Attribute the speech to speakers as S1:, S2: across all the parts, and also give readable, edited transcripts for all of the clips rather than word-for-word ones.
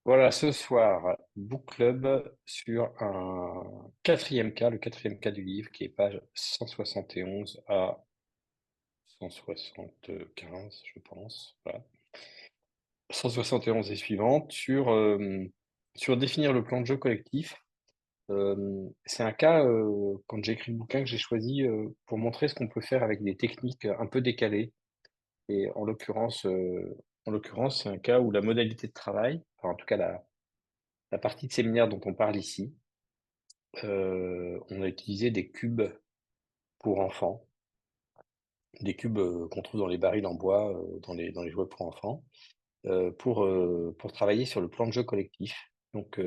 S1: Voilà, ce soir, book club sur un quatrième cas, le quatrième cas du livre, qui est page 171 à 175, je pense. Voilà. 171 et suivante, sur définir le plan de jeu collectif. C'est un cas, quand j'ai écrit le bouquin, que j'ai choisi pour montrer ce qu'on peut faire avec des techniques un peu décalées. Et en l'occurrence, c'est un cas où la modalité de travail, enfin, en tout cas la partie de séminaire dont on parle ici, on a utilisé des cubes pour enfants, des cubes qu'on trouve dans les barils en bois, dans les jouets pour enfants, pour travailler sur le plan de jeu collectif. Donc,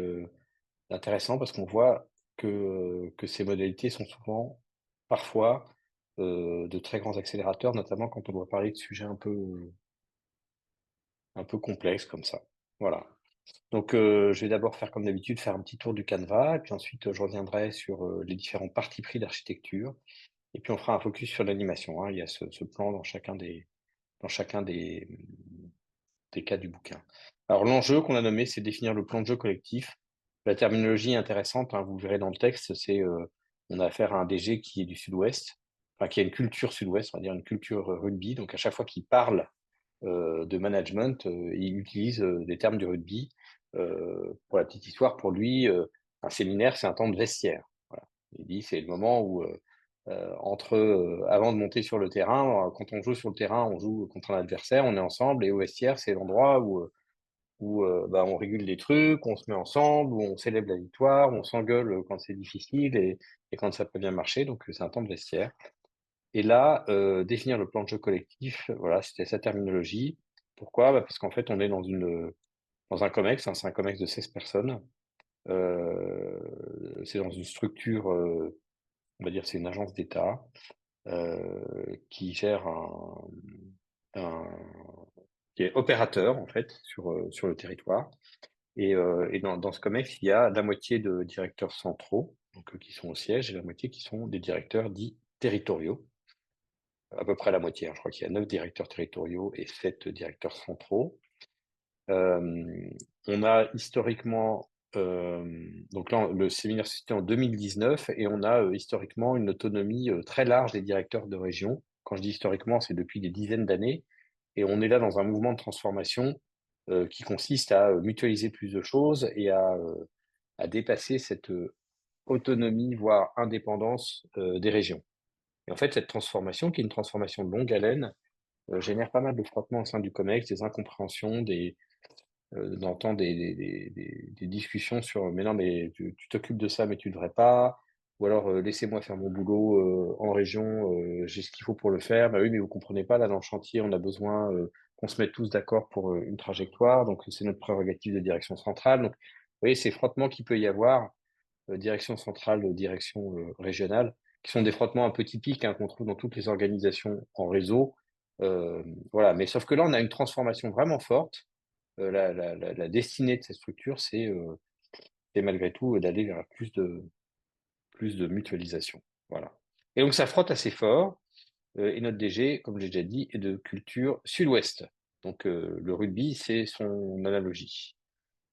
S1: intéressant parce qu'on voit que ces modalités sont souvent, parfois, de très grands accélérateurs, notamment quand on doit parler de sujets un peu complexes comme ça. Voilà. Donc, je vais d'abord faire comme d'habitude, faire un petit tour du canevas, et puis ensuite, je reviendrai sur les différents partis pris d'architecture. Et puis on fera un focus sur l'animation, hein. Il y a ce plan dans chacun des cas du bouquin. Alors l'enjeu qu'on a nommé, c'est définir le plan de jeu collectif. La terminologie est intéressante, hein, vous verrez dans le texte, on a affaire à un DG qui est du Sud-Ouest, enfin qui a une culture Sud-Ouest, on va dire une culture rugby. Donc à chaque fois qu'il parle de management, il utilise des termes du rugby. Pour la petite histoire, pour lui, un séminaire, c'est un temps de vestiaire. Voilà. Il dit c'est le moment où avant de monter sur le terrain, quand on joue sur le terrain, on joue contre un adversaire, on est ensemble, et au vestiaire, c'est l'endroit où on régule les trucs, on se met ensemble, où on célèbre la victoire, où on s'engueule quand c'est difficile et quand ça peut bien marcher. Donc c'est un temps de vestiaire. Et là, définir le plan de jeu collectif, voilà, c'était sa terminologie. Pourquoi? Parce qu'en fait, on est dans un COMEX, hein, c'est un COMEX de 16 personnes. C'est dans une structure, on va dire, c'est une agence d'État qui gère un- qui est opérateur en fait sur le territoire. Et dans ce COMEX, il y a la moitié de directeurs centraux, donc qui sont au siège, et la moitié qui sont des directeurs dits territoriaux, à peu près la moitié, hein. Je crois qu'il y a 9 directeurs territoriaux et 7 directeurs centraux. On a historiquement, donc là, le séminaire c'était en 2019, et on a historiquement une autonomie très large des directeurs de région. Quand je dis historiquement, c'est depuis des dizaines d'années, et on est là dans un mouvement de transformation qui consiste à mutualiser plus de choses et à dépasser cette autonomie, voire indépendance des régions. Et en fait, cette transformation, qui est une transformation de longue haleine, génère pas mal de frottements au sein du COMEX, des incompréhensions, d'entendre des discussions sur mais non, mais tu t'occupes de ça, mais tu devrais pas. Ou alors, laissez-moi faire mon boulot en région, j'ai ce qu'il faut pour le faire. Bah oui, mais vous comprenez pas, là, dans le chantier, on a besoin qu'on se mette tous d'accord pour une trajectoire. Donc, c'est notre prérogative de direction centrale. Donc, vous voyez, ces frottements qu'il peut y avoir, direction centrale, direction régionale, qui sont des frottements un peu typiques, hein, qu'on trouve dans toutes les organisations en réseau. Voilà. Mais sauf que là, on a une transformation vraiment forte. La destinée de cette structure, c'est malgré tout d'aller vers plus de mutualisation. Voilà. Et donc ça frotte assez fort. Et notre DG, comme j'ai déjà dit, est de culture sud-ouest. Donc le rugby, c'est son analogie,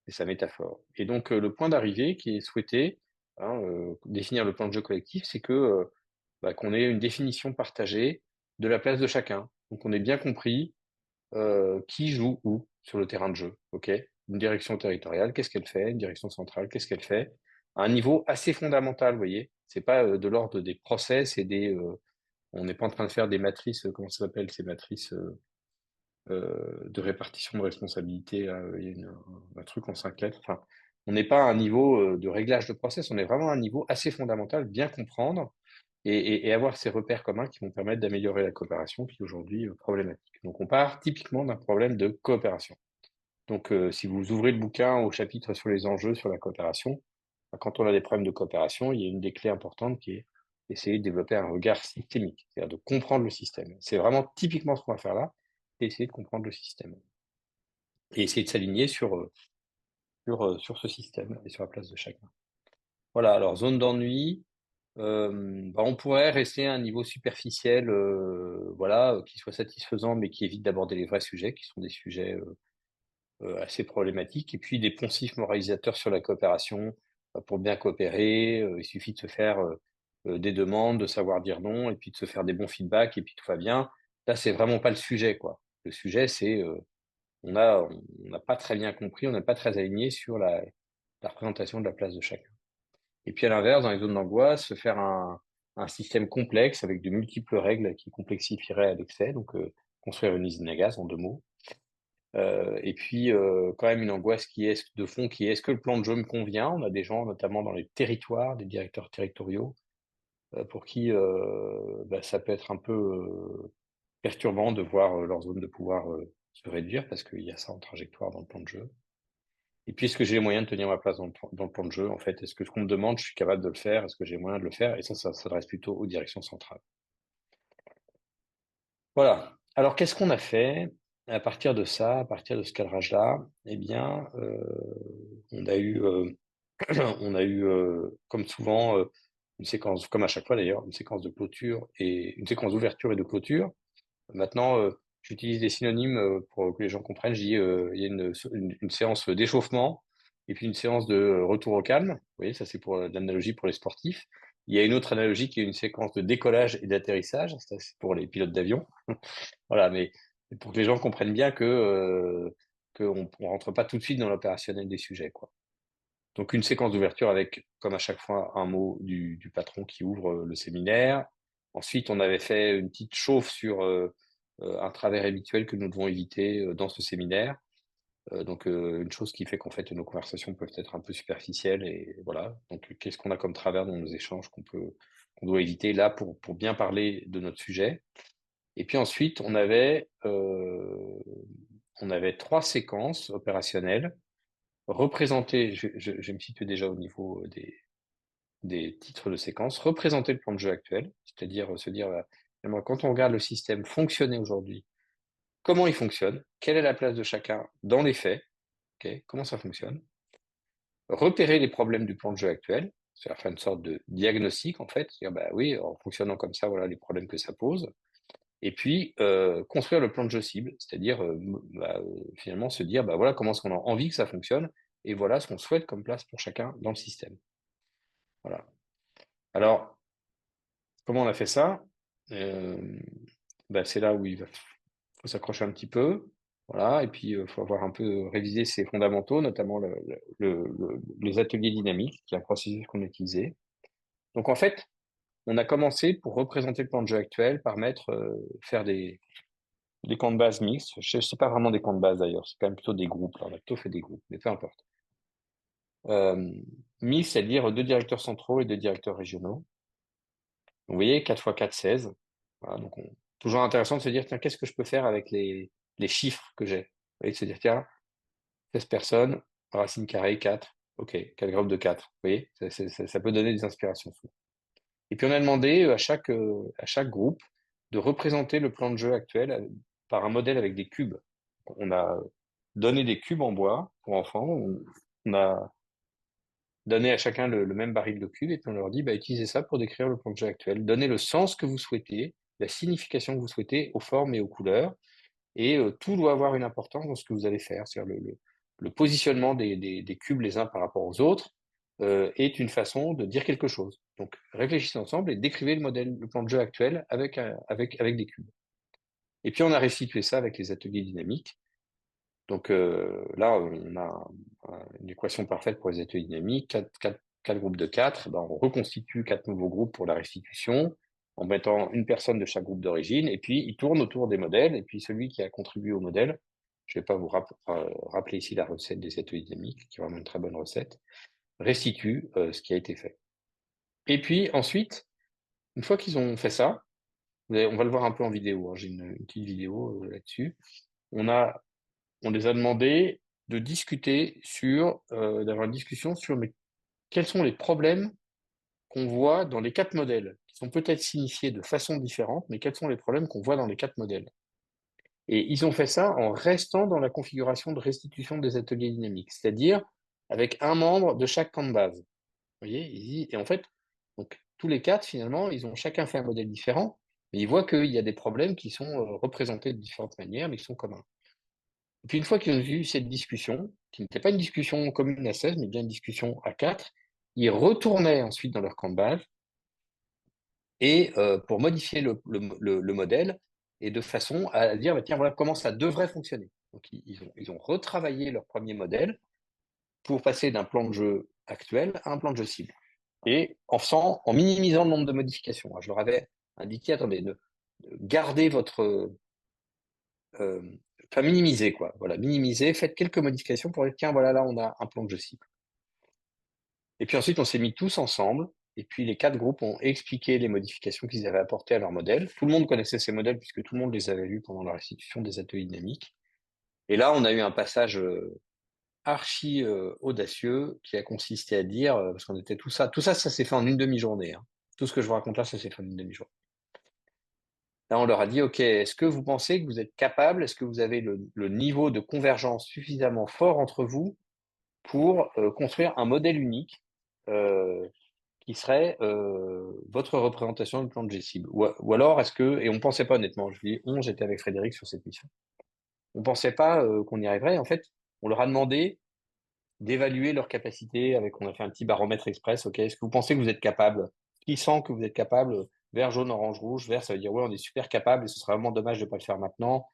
S1: c'est sa métaphore. Et donc le point d'arrivée qui est souhaité, hein, définir le plan de jeu collectif, c'est qu'on ait une définition partagée de la place de chacun. Donc on ait bien compris qui joue où sur le terrain de jeu. Ok, une direction territoriale, qu'est-ce qu'elle fait? Une direction centrale, qu'est-ce qu'elle fait? À un niveau assez fondamental, vous voyez. C'est pas de l'ordre des process et on n'est pas en train de faire des matrices, comment ça s'appelle, ces matrices de répartition de responsabilité. Il y a un truc en 5 lettres. Enfin, on n'est pas à un niveau de réglage de process. On est vraiment à un niveau assez fondamental, bien comprendre et avoir ces repères communs qui vont permettre d'améliorer la coopération, qui est aujourd'hui problématique. Donc, on part typiquement d'un problème de coopération. Donc, si vous ouvrez le bouquin au chapitre sur les enjeux sur la coopération, quand on a des problèmes de coopération, il y a une des clés importantes qui est essayer de développer un regard systémique, c'est-à-dire de comprendre le système. C'est vraiment typiquement ce qu'on va faire là, c'est essayer de comprendre le système et essayer de s'aligner sur ce système et sur la place de chacun. Voilà, alors zone d'ennui, on pourrait rester à un niveau superficiel, voilà, qui soit satisfaisant, mais qui évite d'aborder les vrais sujets, qui sont des sujets assez problématiques. Et puis des poncifs moralisateurs sur la coopération. Pour bien coopérer, il suffit de se faire des demandes, de savoir dire non, et puis de se faire des bons feedbacks, et puis tout va bien. Là, c'est vraiment pas le sujet, quoi. Le sujet, c'est on n'a pas très bien compris, on n'est pas très aligné sur la représentation de la place de chacun. Et puis à l'inverse, dans les zones d'angoisse, se faire un système complexe avec de multiples règles qui complexifieraient à l'excès, donc construire une usine à gaz en 2 mots. Et puis quand même une angoisse qui est de fond, qui est-ce que le plan de jeu me convient? On a des gens, notamment dans les territoires, des directeurs territoriaux, pour qui ça peut être un peu perturbant de voir leur zone de pouvoir se réduire parce qu'il y a ça en trajectoire dans le plan de jeu. Et puis, est-ce que j'ai les moyens de tenir ma place dans le plan de jeu, en fait? Est-ce que ce qu'on me demande, je suis capable de le faire? Est-ce que j'ai les moyens de le faire? Et ça s'adresse plutôt aux directions centrales. Voilà. Alors, qu'est-ce qu'on a fait à partir de ça, à partir de ce cadrage-là? Eh bien, on a eu, comme souvent, une séquence, comme à chaque fois d'ailleurs, une séquence de clôture et une séquence d'ouverture et de clôture. Maintenant, j'utilise des synonymes pour que les gens comprennent. Je dis, il y a une séance d'échauffement et puis une séance de retour au calme. Vous voyez, ça c'est pour l'analogie pour les sportifs. Il y a une autre analogie qui est une séquence de décollage et d'atterrissage. Ça, c'est pour les pilotes d'avion. Voilà, mais pour que les gens comprennent bien qu'on ne rentre pas tout de suite dans l'opérationnel des sujets, quoi. Donc une séquence d'ouverture avec, comme à chaque fois, un mot du patron qui ouvre le séminaire. Ensuite, on avait fait une petite chauffe sur un travers habituel que nous devons éviter dans ce séminaire. Donc une chose qui fait qu'en fait nos conversations peuvent être un peu superficielles et voilà. Donc qu'est-ce qu'on a comme travers dans nos échanges qu'on doit éviter là pour bien parler de notre sujet. Et puis ensuite, on avait 3 séquences opérationnelles représenter, je vais me situer déjà au niveau des titres de séquence, représenter le plan de jeu actuel, c'est-à-dire se dire, finalement, quand on regarde le système fonctionner aujourd'hui, comment il fonctionne, quelle est la place de chacun dans les faits, ok, comment ça fonctionne, repérer les problèmes du plan de jeu actuel, c'est-à-dire faire une sorte de diagnostic en fait, dire bah oui, en fonctionnant comme ça, voilà les problèmes que ça pose, et puis construire le plan de jeu cible, c'est-à-dire finalement se dire bah voilà comment est-ce qu'on a envie que ça fonctionne, et voilà ce qu'on souhaite comme place pour chacun dans le système. Voilà. Alors, comment on a fait ça? C'est là où il faut s'accrocher un petit peu. Voilà, et puis il faut avoir un peu révisé ses fondamentaux, notamment les ateliers dynamiques, qui est un processus qu'on a utilisé. Donc en fait, on a commencé pour représenter le plan de jeu actuel par faire des camps de base mixtes. Je sais pas vraiment des camps de base d'ailleurs, c'est quand même plutôt des groupes. Là. On a plutôt fait des groupes, mais peu importe. Mixte, c'est-à-dire 2 directeurs centraux et 2 directeurs régionaux. Vous voyez, 4 x 4, 16. Voilà, donc toujours intéressant de se dire, tiens, qu'est-ce que je peux faire avec les chiffres que j'ai? Vous voyez, de se dire, tiens, 16 personnes, racine carrée, 4. OK, 4 groupes de 4. Vous voyez, ça peut donner des inspirations. Et puis on a demandé à chaque groupe de représenter le plan de jeu actuel par un modèle avec des cubes. On a donné des cubes en bois pour enfants. On a donné à chacun le même baril de cubes et puis on leur dit, bah, utilisez ça pour décrire le plan de jeu actuel. Donnez le sens que vous souhaitez, la signification que vous souhaitez aux formes et aux couleurs. Et tout doit avoir une importance dans ce que vous allez faire. C'est-à-dire le positionnement des cubes les uns par rapport aux autres est une façon de dire quelque chose. Donc réfléchissez ensemble et décrivez le plan de jeu actuel avec des cubes. Et puis on a restitué ça avec les ateliers dynamiques. Donc là, on a une équation parfaite pour les ateliers dynamiques. 4 groupes de 4. Ben, on reconstitue 4 nouveaux groupes pour la restitution en mettant une personne de chaque groupe d'origine. Et puis, ils tournent autour des modèles. Et puis, celui qui a contribué au modèle, je ne vais pas vous rappeler ici la recette des ateliers dynamiques, qui est vraiment une très bonne recette, restitue ce qui a été fait. Et puis, ensuite, une fois qu'ils ont fait ça, on va le voir un peu en vidéo. Hein, j'ai une petite vidéo là-dessus. On les a demandé de discuter d'avoir une discussion sur quels sont les problèmes qu'on voit dans les 4 modèles, qui sont peut-être signifiés de façon différente, mais quels sont les problèmes qu'on voit dans les 4 modèles. Et ils ont fait ça en restant dans la configuration de restitution des ateliers dynamiques, c'est-à-dire avec un membre de chaque camp de base. Vous voyez, et en fait, donc, tous les 4, finalement, ils ont chacun fait un modèle différent, mais ils voient qu'il y a des problèmes qui sont représentés de différentes manières, mais qui sont communs. Et puis une fois qu'ils ont eu cette discussion, qui n'était pas une discussion commune à 16, mais bien une discussion à 4, ils retournaient ensuite dans leur camp de base et pour modifier le modèle et de façon à dire, bah, tiens, voilà comment ça devrait fonctionner. Donc ils ont retravaillé leur premier modèle pour passer d'un plan de jeu actuel à un plan de jeu cible. Et en minimisant le nombre de modifications. Je leur avais indiqué, attendez, gardez votre, euh, enfin minimiser quoi. Voilà, minimiser, faites quelques modifications pour dire, tiens, voilà, là, on a un plan de jeu cible. Et puis ensuite, on s'est mis tous ensemble. Et puis les 4 groupes ont expliqué les modifications qu'ils avaient apportées à leur modèle. Tout le monde connaissait ces modèles puisque tout le monde les avait vus pendant la restitution des ateliers dynamiques. Et là, on a eu un passage archi audacieux qui a consisté à dire, parce qu'on était tout ça, ça s'est fait en une demi-journée. Hein. Tout ce que je vous raconte là, ça s'est fait en une demi-journée. Là, on leur a dit, OK, est-ce que vous pensez que vous êtes capable, est-ce que vous avez le niveau de convergence suffisamment fort entre vous pour construire un modèle unique euh, qui serait votre représentation du plan de G-Cible ou alors, est-ce que, et on ne pensait pas honnêtement, je dis on, j'étais avec Frédéric sur cette mission, on ne pensait pas qu'on y arriverait. En fait, on leur a demandé d'évaluer leur capacité avec, on a fait un petit baromètre express, OK, est-ce que vous pensez que vous êtes capable? Qui sent que vous êtes capable? Vert, jaune, orange, rouge. Vert, ça veut dire, ouais, on est super capable et ce serait vraiment dommage de ne pas le faire maintenant.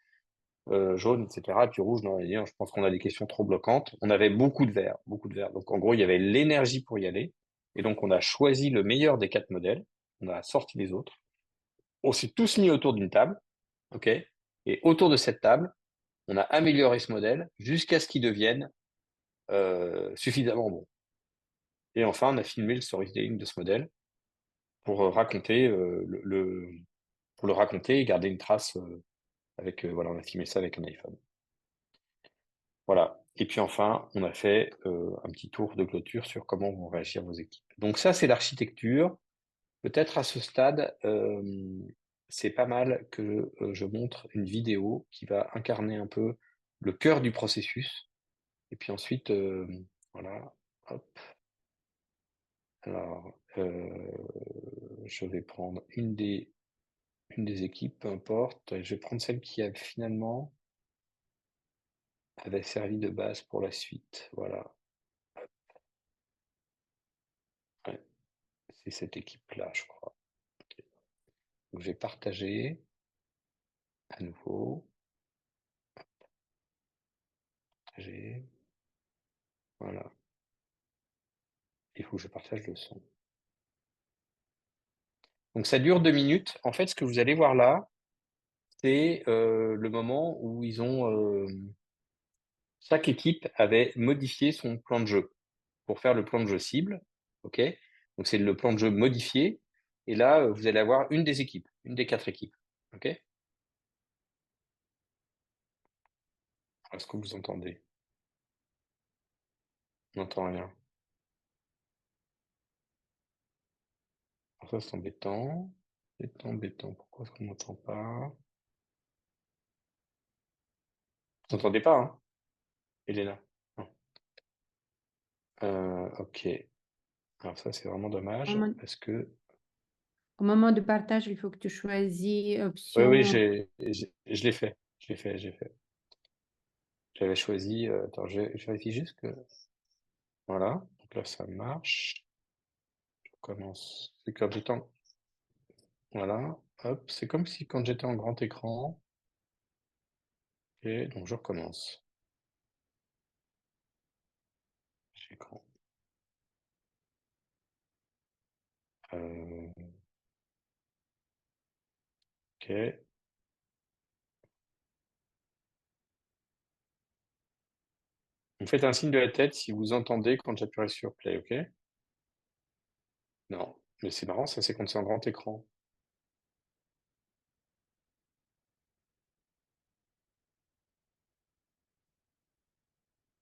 S1: Jaune, etc. Et puis rouge, non, je pense qu'on a des questions trop bloquantes. On avait beaucoup de vert, beaucoup de vert. Donc, en gros, il y avait l'énergie pour y aller. Et donc, on a choisi le meilleur des 4 modèles. On a sorti les autres. On s'est tous mis autour d'une table, OK? Et autour de cette table, on a amélioré ce modèle jusqu'à ce qu'il devienne suffisamment bon. Et enfin, on a filmé le storytelling de ce modèle pour raconter pour le raconter et garder une trace avec voilà, on a filmé ça avec un iPhone. Voilà. Et puis enfin, on a fait un petit tour de clôture sur comment vont réagir vos équipes. Donc ça, c'est l'architecture. Peut-être à ce stade, c'est pas mal que je montre une vidéo qui va incarner un peu le cœur du processus. Et puis ensuite, voilà. Hop. Alors, je vais prendre une des équipes, peu importe. Je vais prendre celle qui a finalement avait servi de base pour la suite. Voilà. Ouais, c'est cette équipe-là, je crois. Ok. Donc, je vais partager à nouveau. Partager. Voilà. Il faut que je partage le son. Donc, ça dure 2 minutes. En fait, ce que vous allez voir là, c'est le moment où ils ont chaque équipe avait modifié son plan de jeu pour faire le plan de jeu cible. OK? Donc, c'est le plan de jeu modifié. Et là, vous allez avoir une des équipes, une des 4 équipes. OK? Est-ce que vous entendez? On n'entend rien. Alors ça, c'est embêtant. C'est embêtant. Pourquoi est-ce qu'on n'entend pas? Vous n'entendez pas, hein, Elena? Non. OK. Alors ça, c'est vraiment dommage
S2: Moment-
S1: parce que...
S2: Au moment de partage, il faut que tu choisis
S1: Oui, oui,
S2: option.
S1: je l'ai fait. Je l'ai fait, j'ai fait. J'avais choisi... attends, je vérifie juste que... Voilà. Donc là, ça marche. Je commence. C'est comme étant... Voilà. Hop. C'est comme si quand j'étais en grand écran. Et donc, je recommence. Écran. OK. Vous faites un signe de la tête si vous entendez quand j'appuie sur play, OK? Non. Mais c'est marrant, ça, c'est quand c'est en grand écran.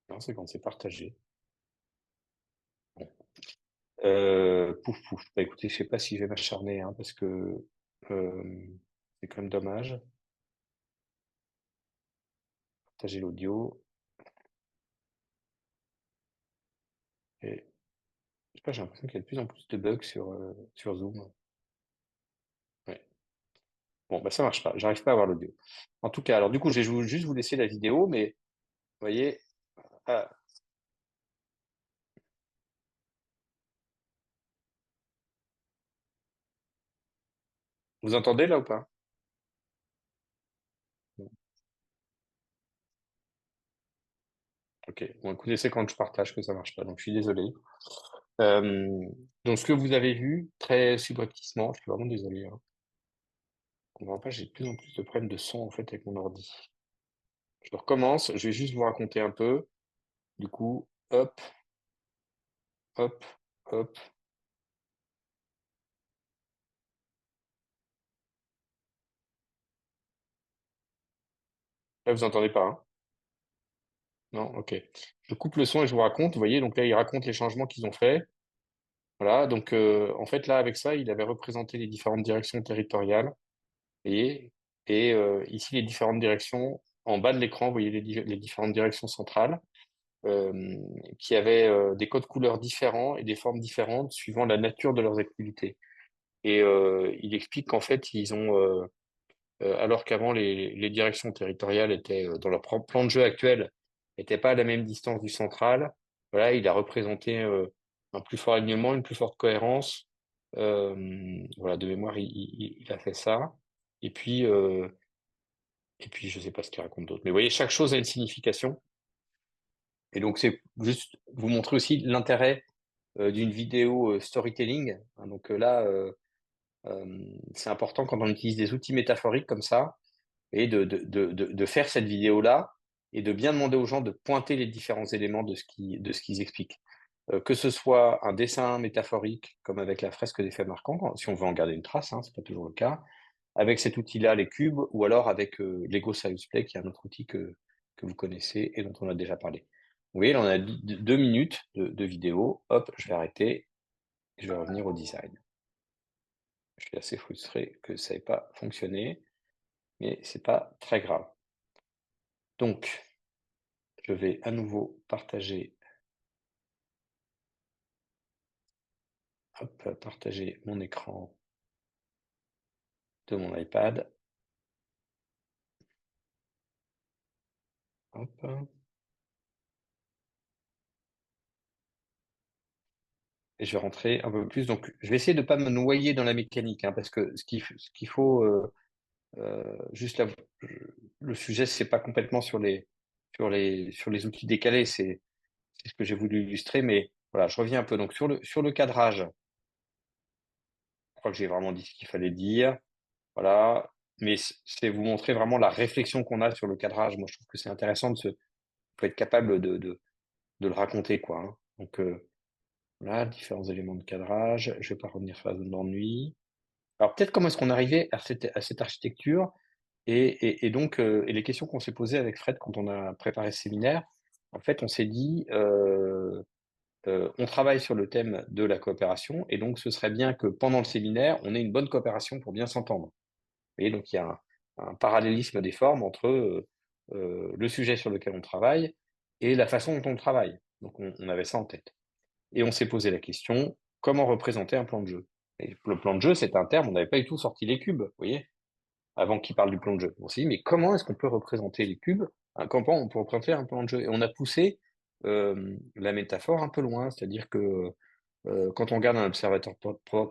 S1: Non, c'est quand c'est partagé. Bon. Pouf, pouf. Bah, écoutez, je sais pas si je vais m'acharner, hein, parce que c'est quand même dommage. Partager l'audio. Et je sais pas, j'ai l'impression qu'il y a de plus en plus de bugs sur Zoom. Ouais. Bon, bah ça marche pas. J'arrive pas à voir l'audio. En tout cas, alors du coup, juste vous laisser la vidéo, mais voyez, ah, vous entendez là ou pas? Bon, ok, bon, écoutez, c'est quand je partage que ça marche pas, donc je suis désolé. Euh, donc, ce que vous avez vu, très subrepticement, je suis vraiment désolé, hein. Je comprends pas, j'ai de plus en plus de problèmes de son en fait avec mon ordi. Je recommence, je vais juste vous raconter un peu. Du coup, hop, hop, hop. Là, vous entendez pas, hein? Non, ok. Je coupe le son et je vous raconte. Vous voyez, donc là, il raconte les changements qu'ils ont faits. Voilà, donc en fait, là, avec ça, il avait représenté les différentes directions territoriales. Et, et ici, les différentes directions, en bas de l'écran, vous voyez les différentes directions centrales euh, qui avaient des codes couleurs différents et des formes différentes suivant la nature de leurs activités. Et il explique qu'en fait, ils ont, alors qu'avant, les directions territoriales étaient, dans leur plan de jeu actuel, n'étaient pas à la même distance du central. Voilà, il a représenté un plus fort alignement, une plus forte cohérence. Voilà, de mémoire, il a fait ça. Et puis, euh, et puis, je sais pas ce qu'il raconte d'autre. Mais vous voyez, chaque chose a une signification. Et donc, c'est juste vous montrer aussi l'intérêt d'une vidéo storytelling, hein. Donc là, c'est important quand on utilise des outils métaphoriques comme ça et de faire cette vidéo-là et de bien demander aux gens de pointer les différents éléments de ce qu'ils expliquent. Que ce soit un dessin métaphorique, comme avec la fresque des faits marquants, si on veut en garder une trace, hein, c'est pas toujours le cas, avec cet outil-là, les cubes, ou alors avec Lego Serious Play, qui est un autre outil que vous connaissez et dont on a déjà parlé. Vous voyez, là, on a 2 minutes de vidéo. Hop, je vais arrêter et je vais revenir au design. Je suis assez frustré que ça n'ait pas fonctionné, mais c'est pas très grave. Donc, je vais à nouveau partager, hop, partager mon écran de mon iPad. Hop. Et je vais rentrer un peu plus. Donc, je vais essayer de ne pas me noyer dans la mécanique, hein, parce que ce qu'il faut, juste là, le sujet, c'est pas complètement sur les outils décalés, c'est ce que j'ai voulu illustrer, mais voilà, je reviens un peu. Donc, sur le cadrage, je crois que j'ai vraiment dit ce qu'il fallait dire. Voilà. Mais c'est vous montrer vraiment la réflexion qu'on a sur le cadrage. Moi, je trouve que c'est intéressant faut être capable de le raconter, quoi, hein. Donc, voilà, différents éléments de cadrage. Je vais pas revenir sur la zone d'ennui. Alors, peut-être comment est-ce qu'on arrivait à cette architecture et donc, et les questions qu'on s'est posées avec Fred quand on a préparé ce séminaire. En fait, on s'est dit, on travaille sur le thème de la coopération et donc ce serait bien que pendant le séminaire, on ait une bonne coopération pour bien s'entendre. Et donc, il y a un parallélisme des formes entre le sujet sur lequel on travaille et la façon dont on travaille. Donc, on avait ça en tête. Et on s'est posé la question, comment représenter un plan de jeu? Et le plan de jeu, c'est un terme, on n'avait pas du tout sorti les cubes, vous voyez, avant qu'il parle du plan de jeu. On s'est dit, mais comment est-ce qu'on peut représenter les cubes? Comment on peut représenter un plan de jeu? Et on a poussé la métaphore un peu loin, c'est-à-dire que quand on regarde un observateur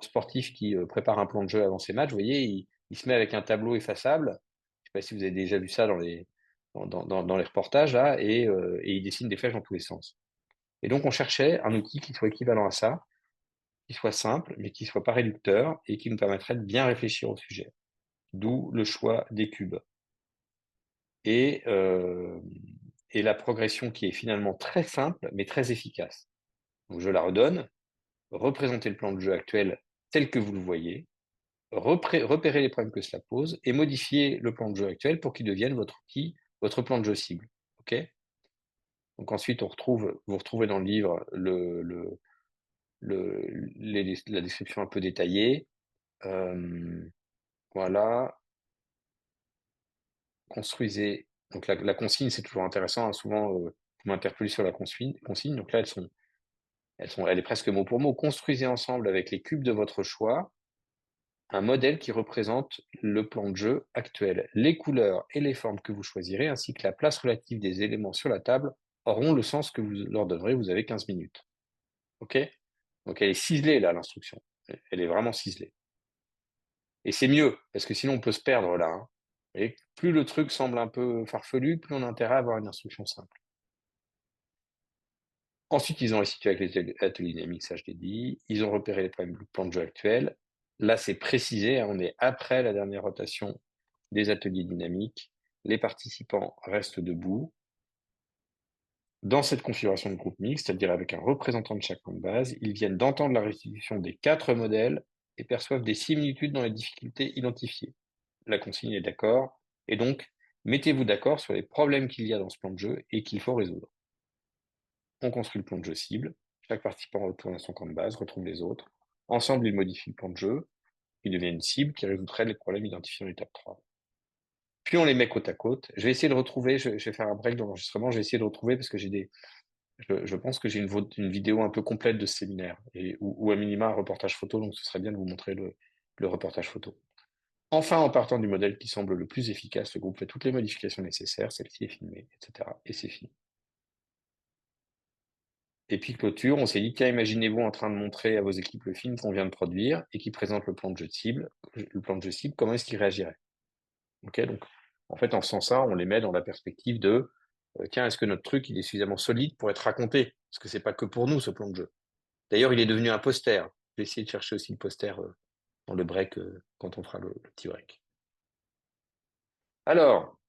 S1: sportif qui prépare un plan de jeu avant ses matchs, vous voyez, il se met avec un tableau effaçable. Je sais pas si vous avez déjà vu ça dans les reportages là, et il dessine des flèches dans tous les sens. Et donc on cherchait un outil qui soit équivalent à ça, qui soit simple, mais qui soit pas réducteur et qui nous permettrait de bien réfléchir au sujet. D'où le choix des cubes. Et, euh, et la progression qui est finalement très simple, mais très efficace. Donc je la redonne, représenter le plan de jeu actuel tel que vous le voyez, repérer les problèmes que cela pose et modifier le plan de jeu actuel pour qu'il devienne votre outil, votre plan de jeu cible. OK? Donc ensuite, vous retrouvez dans le livre la description un peu détaillée. Euh, voilà, construisez. Donc la consigne, c'est toujours intéressant, hein. Souvent, vous m'interpellez sur la consigne. Donc là, elle est presque mot pour mot. Construisez ensemble avec les cubes de votre choix un modèle qui représente le plan de jeu actuel. Les couleurs et les formes que vous choisirez, ainsi que la place relative des éléments sur la table, auront le sens que vous leur donnerez. Vous avez 15 minutes. OK? Donc, elle est ciselée, là, l'instruction. Elle est vraiment ciselée. Et c'est mieux, parce que sinon, on peut se perdre, là, hein. Et plus le truc semble un peu farfelu, plus on a intérêt à avoir une instruction simple. Ensuite, ils ont restitué avec les ateliers dynamiques, ça je l'ai dit. Ils ont repéré les problèmes du plan de jeu actuel. Là, c'est précisé, hein, on est après la dernière rotation des ateliers dynamiques. Les participants restent debout. Dans cette configuration de groupe mixte, c'est-à-dire avec un représentant de chaque camp de base, ils viennent d'entendre la restitution des 4 modèles et perçoivent des similitudes dans les difficultés identifiées. La consigne est d'accord, et donc, mettez-vous d'accord sur les problèmes qu'il y a dans ce plan de jeu et qu'il faut résoudre. On construit le plan de jeu cible. Chaque participant retourne à son camp de base, retrouve les autres. Ensemble, ils modifient le plan de jeu. Il devient une cible qui résoudrait les problèmes identifiés dans l'étape 3. Puis on les met côte à côte. Je vais essayer de retrouver, je vais faire un break dans l'enregistrement, je vais essayer de retrouver parce que je pense que j'ai une vidéo un peu complète de ce séminaire, ou à minima un reportage photo, donc ce serait bien de vous montrer le reportage photo. Enfin, en partant du modèle qui semble le plus efficace, le groupe fait toutes les modifications nécessaires, celle-ci est filmée, etc. Et c'est fini. Et puis clôture, on s'est dit, tiens, imaginez-vous en train de montrer à vos équipes le film qu'on vient de produire et qui présente le plan de jeu cible, comment est-ce qu'ils réagiraient? Ok, donc en fait, en faisant ça, on les met dans la perspective de, tiens, est-ce que notre truc, il est suffisamment solide pour être raconté? Parce que c'est pas que pour nous, ce plan de jeu. D'ailleurs, il est devenu un poster. Je vais essayer de chercher aussi le poster dans le break, quand on fera le petit break. Alors,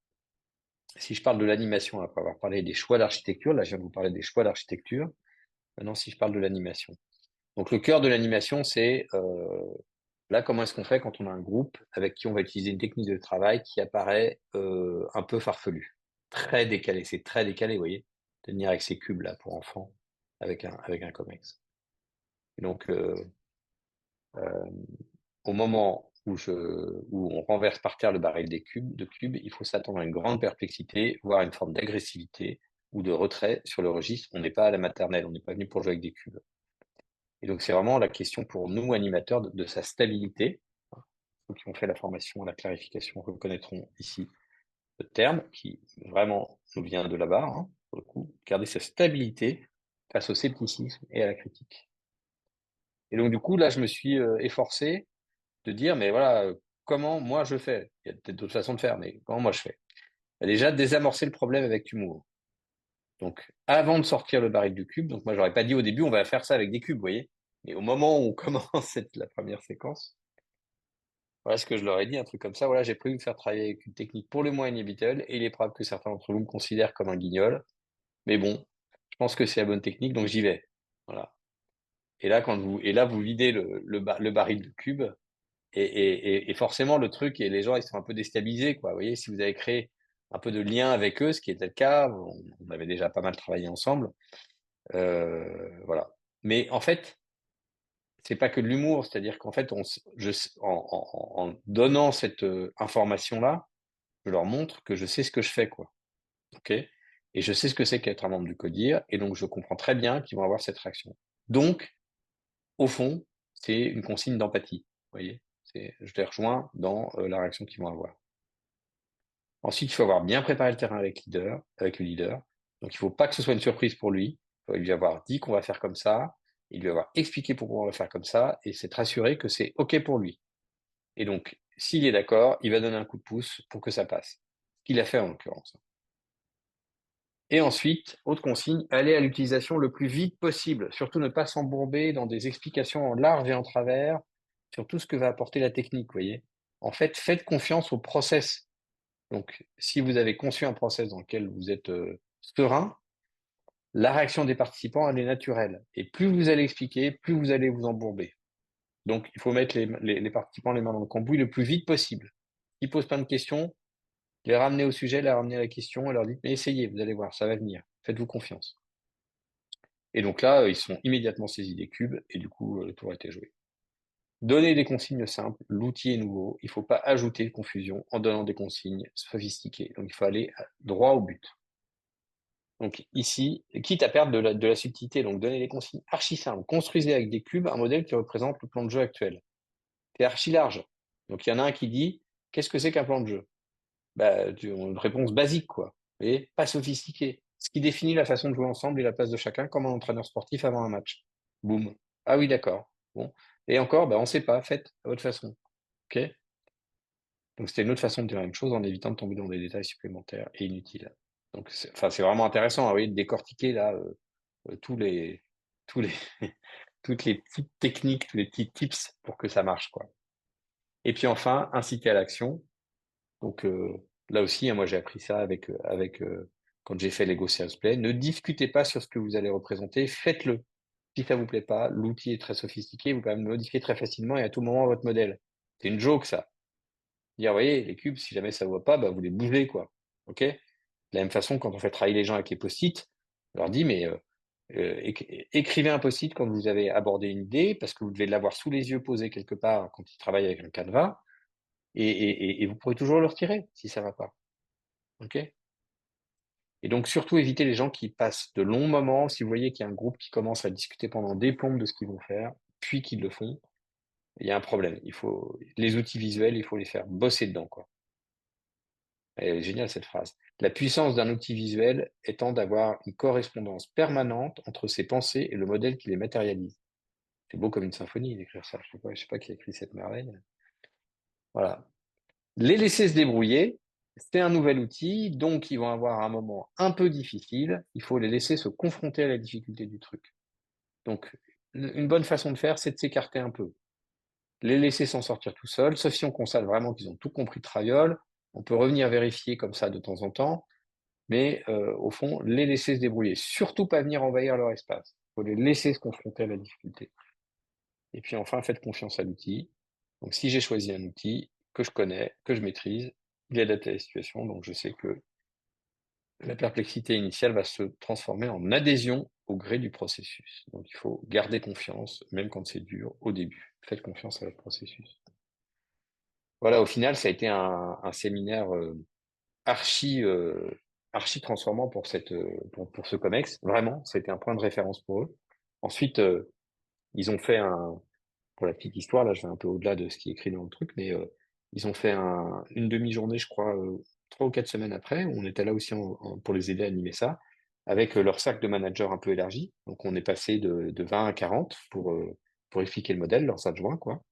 S1: si je parle de l'animation, après avoir parlé des choix d'architecture, là, je viens de vous parler des choix d'architecture. Maintenant, si je parle de l'animation. Donc, le cœur de l'animation, c'est là, comment est-ce qu'on fait quand on a un groupe avec qui on va utiliser une technique de travail qui apparaît un peu farfelue, très décalé. C'est très décalé, vous voyez, de venir avec ces cubes là pour enfants avec un comex. Et donc, au moment où on renverse par terre le baril de cubes, il faut s'attendre à une grande perplexité, voire une forme d'agressivité ou de retrait sur le registre. On n'est pas à la maternelle, on n'est pas venu pour jouer avec des cubes. Et donc, c'est vraiment la question pour nous, animateurs, de sa stabilité. Ceux qui ont fait la formation à la clarification reconnaîtront ici le terme qui vraiment nous vient de là-bas, hein, pour le coup, garder sa stabilité face au scepticisme et à la critique. Et donc, du coup, là, je me suis efforcé de dire, mais voilà, comment moi je fais? Il y a peut-être d'autres façons de faire, mais comment moi je fais? Déjà, désamorcer le problème avec humour. Donc, avant de sortir le baril du cube, donc moi, j'aurais pas dit au début, on va faire ça avec des cubes, vous voyez? Mais au moment où on commence la première séquence, voilà ce que je leur ai dit, un truc comme ça. Voilà, j'ai prévu de faire travailler avec une technique pour le moins inhabituelle, et il est probable que certains d'entre vous me considèrent comme un guignol. Mais bon, je pense que c'est la bonne technique, donc j'y vais. Voilà. Et là, vous videz le baril de cube, et forcément, le truc, et les gens, ils sont un peu déstabilisés, quoi. Vous voyez, si vous avez créé un peu de lien avec eux, ce qui était le cas, on avait déjà pas mal travaillé ensemble. Voilà. Mais en fait, c'est pas que de l'humour, c'est-à-dire qu'en fait, en donnant cette information-là, je leur montre que je sais ce que je fais, quoi. Ok? Et je sais ce que c'est qu'être un membre du CODIR, et donc je comprends très bien qu'ils vont avoir cette réaction. Donc, au fond, c'est une consigne d'empathie. Vous voyez? Je les rejoins dans la réaction qu'ils vont avoir. Ensuite, il faut avoir bien préparé le terrain avec le leader. Donc, il ne faut pas que ce soit une surprise pour lui. Il faut lui avoir dit qu'on va faire comme ça, il lui avoir expliqué pourquoi on va faire comme ça, et s'être assuré que c'est OK pour lui. Et donc, s'il est d'accord, il va donner un coup de pouce pour que ça passe. Ce qu'il a fait en l'occurrence. Et ensuite, autre consigne, aller à l'utilisation le plus vite possible. Surtout ne pas s'embourber dans des explications en large et en travers sur tout ce que va apporter la technique, vous voyez. En fait, faites confiance au process. Donc, si vous avez conçu un process dans lequel vous êtes serein, la réaction des participants, elle est naturelle. Et plus vous allez expliquer, plus vous allez vous embourber. Donc, il faut mettre les participants les mains dans le cambouis le plus vite possible. Ils posent plein de questions, les ramener au sujet, les ramener à la question, et leur dire, mais essayez, vous allez voir, ça va venir. Faites-vous confiance. Et donc là, ils sont immédiatement saisis des cubes, et du coup, le tour a été joué. Donner des consignes simples, l'outil est nouveau, il ne faut pas ajouter de confusion en donnant des consignes sophistiquées. Donc, il faut aller droit au but. Donc ici, quitte à perdre de la subtilité, donc donner des consignes archi simples. Construisez avec des cubes un modèle qui représente le plan de jeu actuel. C'est archi large. Donc, il y en a un qui dit, qu'est-ce que c'est qu'un plan de jeu? Bah, une réponse basique, quoi. Et pas sophistiquée. Ce qui définit la façon de jouer ensemble et la place de chacun comme un entraîneur sportif avant un match. Boum. Ah oui, d'accord. Bon. Et encore, bah, on ne sait pas. Faites à votre façon. OK? Donc, c'était une autre façon de dire la même chose en évitant de tomber dans des détails supplémentaires et inutiles. Donc, c'est vraiment intéressant, hein, oui, de décortiquer là tous les, tous les, toutes les petites techniques, tous les petits tips pour que ça marche, quoi. Et puis enfin, inciter à l'action. Donc là aussi, hein, moi j'ai appris ça quand j'ai fait Lego Serious Play. Ne discutez pas sur ce que vous allez représenter, faites-le. Si ça vous plaît pas, l'outil est très sophistiqué, vous pouvez même le modifier très facilement et à tout moment votre modèle. C'est une joke ça. Dire, vous voyez, les cubes, si jamais ça ne va pas, bah, vous les bougez, quoi. OK? De la même façon, quand on fait travailler les gens avec les post-it, on leur dit, mais écrivez un post-it quand vous avez abordé une idée, parce que vous devez l'avoir sous les yeux posé quelque part quand ils travaillent avec un canevas, et vous pourrez toujours le retirer si ça va pas. OK? Et donc, surtout, évitez les gens qui passent de longs moments. Si vous voyez qu'il y a un groupe qui commence à discuter pendant des plombes de ce qu'ils vont faire, puis qu'ils le font, il y a un problème. Les outils visuels, il faut les faire bosser dedans, quoi. Elle est géniale cette phrase. La puissance d'un outil visuel étant d'avoir une correspondance permanente entre ses pensées et le modèle qui les matérialise. C'est beau comme une symphonie d'écrire ça. Je sais pas qui a écrit cette merveille. Voilà. Les laisser se débrouiller, c'est un nouvel outil, donc ils vont avoir un moment un peu difficile. Il faut les laisser se confronter à la difficulté du truc. Donc, une bonne façon de faire, c'est de s'écarter un peu. Les laisser s'en sortir tout seuls, sauf si on constate vraiment qu'ils ont tout compris de traviole. On peut revenir vérifier comme ça de temps en temps. Mais au fond, les laisser se débrouiller. Surtout pas venir envahir leur espace. Il faut les laisser se confronter à la difficulté. Et puis enfin, faites confiance à l'outil. Donc si j'ai choisi un outil que je connais, que je maîtrise, il est adapté à la situation, donc je sais que la perplexité initiale va se transformer en adhésion au gré du processus. Donc il faut garder confiance, même quand c'est dur, au début. Faites confiance à votre processus. Voilà, au final, ça a été un séminaire archi archi transformant pour pour ce COMEX. Vraiment, c'était un point de référence pour eux. Ensuite, ils ont fait pour la petite histoire, là, je vais un peu au-delà de ce qui est écrit dans le truc, mais ils ont fait une demi-journée, je crois, 3 ou 4 semaines après. On était là aussi pour les aider à animer ça, avec leur cercle de managers un peu élargi. Donc, on est passé de 20 à 40 pour expliquer le modèle, leurs adjoints, quoi.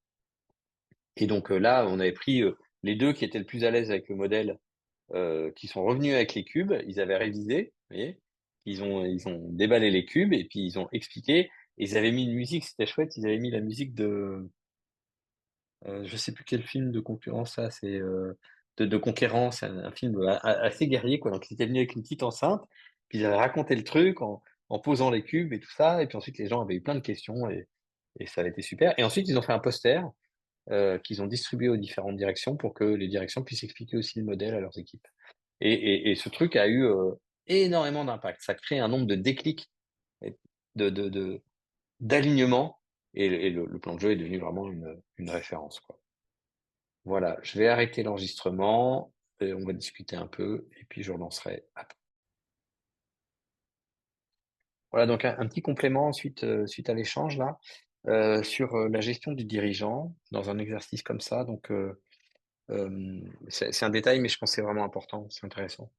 S1: Et donc là, on avait pris les deux qui étaient le plus à l'aise avec le modèle qui sont revenus avec les cubes, ils avaient révisé, vous voyez, ils ont déballé les cubes et puis ils ont expliqué, et ils avaient mis une musique, c'était chouette, ils avaient mis la musique je sais plus quel film de concurrence ça, c'est de Conquérant, c'est un film assez guerrier, quoi. Donc ils étaient venus avec une petite enceinte, puis ils avaient raconté le truc en posant les cubes et tout ça, et puis ensuite les gens avaient eu plein de questions et ça avait été super. Et ensuite ils ont fait un poster qu'ils ont distribué aux différentes directions pour que les directions puissent expliquer aussi le modèle à leurs équipes. Et ce truc a eu énormément d'impact. Ça crée un nombre de déclics, et d'alignements, et le plan de jeu est devenu vraiment une référence, quoi. Voilà, je vais arrêter l'enregistrement, et on va discuter un peu, et puis je relancerai après. Voilà, donc un petit complément suite à l'échange là, sur la gestion du dirigeant dans un exercice comme ça. Donc, c'est un détail, mais je pense que c'est vraiment important, c'est intéressant.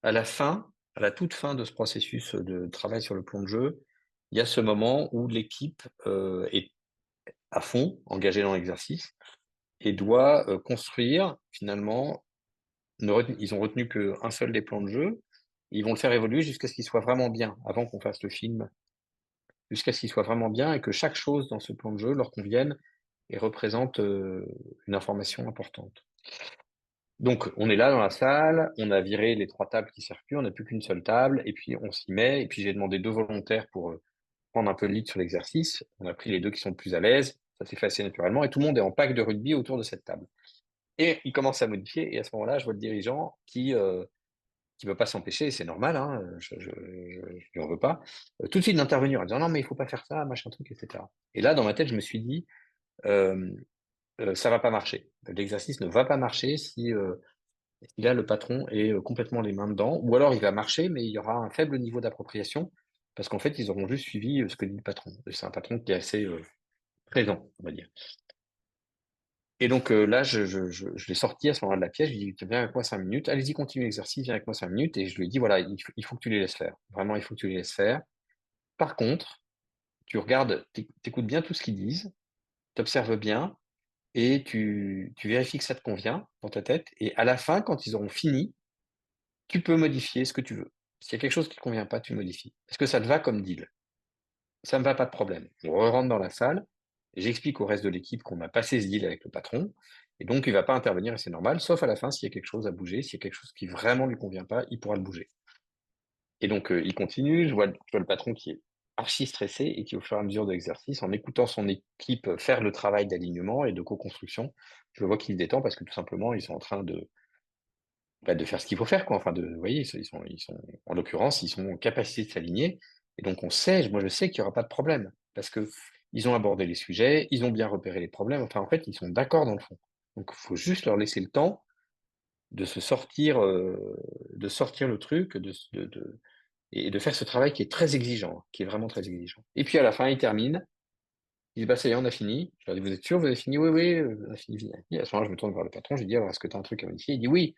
S1: À la fin, à la toute fin de ce processus de travail sur le plan de jeu, il y a ce moment où l'équipe est à fond, engagée dans l'exercice, et doit construire finalement, ils ont retenu qu'un seul des plans de jeu, ils vont le faire évoluer jusqu'à ce qu'il soit vraiment bien, avant qu'on fasse le film, jusqu'à ce qu'il soit vraiment bien et que chaque chose dans ce plan de jeu leur convienne et représente une information importante. Donc, on est là dans la salle, on a viré les 3 tables qui servent plus, on n'a plus qu'une seule table, et puis on s'y met, et puis j'ai demandé 2 volontaires pour prendre un peu le lead sur l'exercice. On a pris les deux qui sont le plus à l'aise, ça s'est fait assez naturellement, et tout le monde est en pack de rugby autour de cette table. Et il commence à modifier, et à ce moment-là, je vois le dirigeant qui veut pas s'empêcher, et c'est normal, hein, je lui en veux pas, tout de suite d'intervenir en disant non mais il faut pas faire ça, machin truc, etc. Et là, dans ma tête, je me suis dit, euh, ça va pas marcher. L'exercice ne va pas marcher si là, le patron est complètement les mains dedans, ou alors il va marcher, mais il y aura un faible niveau d'appropriation, parce qu'en fait, ils auront juste suivi ce que dit le patron. Et c'est un patron qui est assez présent, on va dire. Et donc là, je l'ai sorti à ce moment-là de la pièce, je lui ai dit, viens avec moi 5 minutes, allez-y, continue l'exercice, viens avec moi 5 minutes, et je lui ai dit, voilà, il faut que tu les laisses faire. Vraiment, il faut que tu les laisses faire. Par contre, tu regardes, t'écoutes bien tout ce qu'ils disent, t'observes bien, et tu vérifies que ça te convient dans ta tête, et à la fin, quand ils auront fini, tu peux modifier ce que tu veux. S'il y a quelque chose qui ne te convient pas, tu modifies. Est-ce que ça te va comme deal? Ça me va, pas de problème. On rentre dans la salle, j'explique au reste de l'équipe qu'on a passé ce deal avec le patron, et donc il ne va pas intervenir et c'est normal, sauf à la fin s'il y a quelque chose à bouger, s'il y a quelque chose qui vraiment lui convient pas, il pourra le bouger. Et donc il continue, je vois le patron qui est archi stressé et qui au fur et à mesure de l'exercice, en écoutant son équipe faire le travail d'alignement et de co-construction, je vois qu'il se détend parce que tout simplement ils sont en train de faire ce qu'il faut faire, quoi. Enfin, vous voyez, en l'occurrence, ils sont en capacité de s'aligner. Et donc, moi, je sais qu'il n'y aura pas de problème parce que ils ont abordé les sujets, ils ont bien repéré les problèmes. Enfin, en fait, ils sont d'accord dans le fond. Donc, il faut juste leur laisser le temps de de sortir le truc, et de faire ce travail qui est très exigeant, qui est vraiment très exigeant. Et puis, à la fin, ils terminent. Ils disent, bah, ça y est, on a fini. Je leur dis, vous êtes sûr, vous avez fini? Oui, oui, on a fini. Et à ce moment-là, je me tourne vers le patron, je lui dis, alors, est-ce que tu as un truc à modifier? Il dit oui.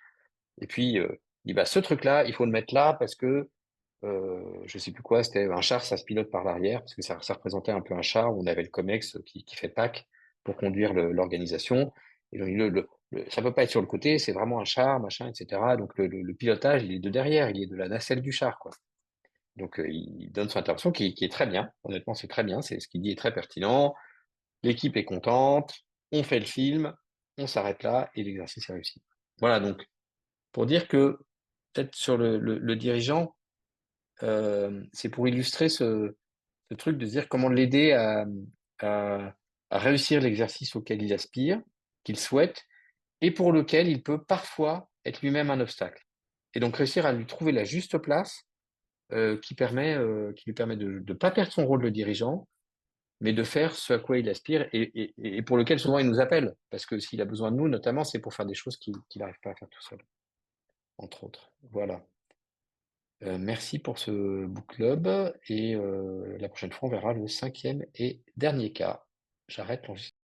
S1: Et puis, il dit, bah, ce truc-là, il faut le mettre là parce que, je sais plus quoi, c'était un char, ça se pilote par l'arrière, parce que ça représentait un peu un char où on avait le COMEX qui fait Pâques pour conduire l'organisation. Et donc, ça peut pas être sur le côté, c'est vraiment un char, machin, etc. Donc, le pilotage, il est de derrière, il est de la nacelle du char, quoi. Donc, il donne son intervention qui est très bien. Honnêtement, c'est très bien. C'est ce qu'il dit est très pertinent. L'équipe est contente. On fait le film. On s'arrête là et l'exercice est réussi. Voilà. Donc, pour dire que peut-être sur le dirigeant, c'est pour illustrer ce truc de se dire comment l'aider à, à réussir l'exercice auquel il aspire, qu'il souhaite, et pour lequel il peut parfois être lui-même un obstacle. Et donc réussir à lui trouver la juste place qui lui permet de ne pas perdre son rôle de dirigeant, mais de faire ce à quoi il aspire et pour lequel souvent il nous appelle. Parce que s'il a besoin de nous, notamment, c'est pour faire des choses qu'il n'arrive pas à faire tout seul, entre autres. Voilà. Merci pour ce book club et la prochaine fois, on verra le cinquième et dernier cas. J'arrête l'enregistrement.